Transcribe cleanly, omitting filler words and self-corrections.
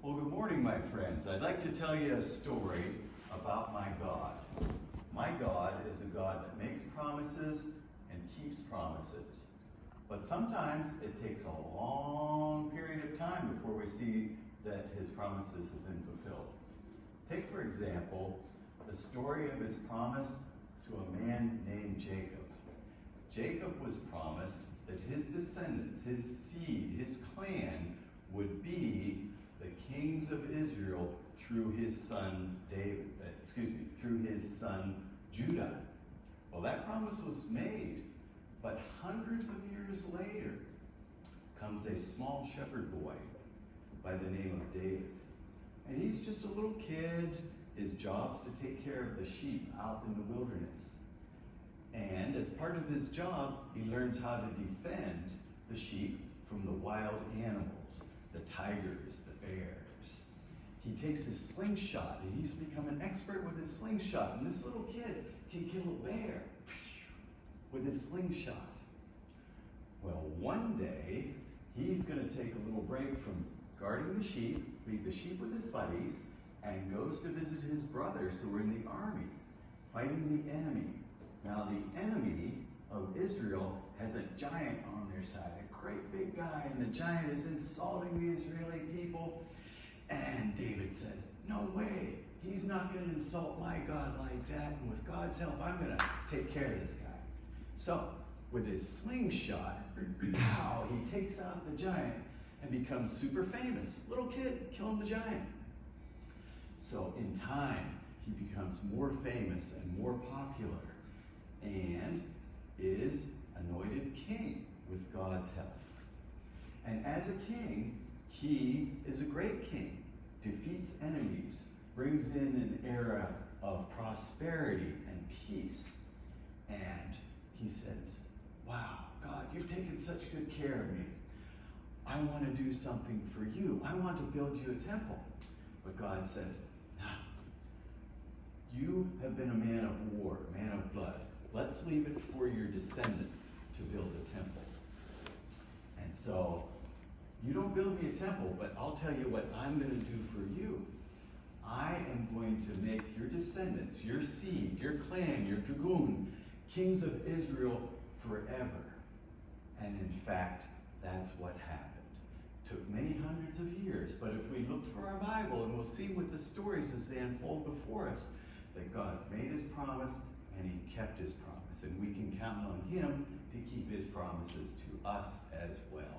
Well, good morning, my friends. I'd like to tell you a story about my God. My God is a God that makes promises and keeps promises. But sometimes it takes a long period of time before we see that his promises have been fulfilled. Take, for example, the story of his promise to a man named Jacob. Jacob was promised that his descendants, his seed, his clan would be the kings of Israel through his son through his son Judah. Well, that promise was made, but hundreds of years later comes a small shepherd boy by the name of David. And he's just a little kid. His job's to take care of the sheep out in the wilderness. And as part of his job, he learns how to defend the sheep from the wild animals, the tigers, the bears. He takes his slingshot, and he's become an expert with his slingshot. And this little kid can kill a bear with his slingshot. Well, one day, he's going to take a little break from guarding the sheep, leave the sheep with his buddies, and goes to visit his brothers who are in the army, fighting the enemy. Now, the enemy of Israel has a giant on their side, a great big guy, and the giant is insulting the Israeli people. And David says, no way, he's not going to insult my God like that, and with God's help, I'm going to take care of this guy. So, with his slingshot, pow, he takes out the giant and becomes super famous. Little kid killing the giant. So, in time, he becomes more famous and more popular, and is anointed king with God's help. And as a king, he is a great king, defeats enemies, brings in an era of prosperity and peace. And he says, wow, God, you've taken such good care of me. I want to do something for you. I want to build you a temple. But God said, no. You have been a man of war, a man of blood. Let's leave it for your descendant to build a temple. And so, you don't build me a temple, but I'll tell you what I'm going to do for you. I am going to make your descendants, your seed, your clan, your dragoon, kings of Israel forever. And in fact, that's what happened. It took many hundreds of years, but if we look for our Bible, and we'll see with the stories as they unfold before us, that God made his promise and he kept his promise. And we can count on him to keep his promises to us as well.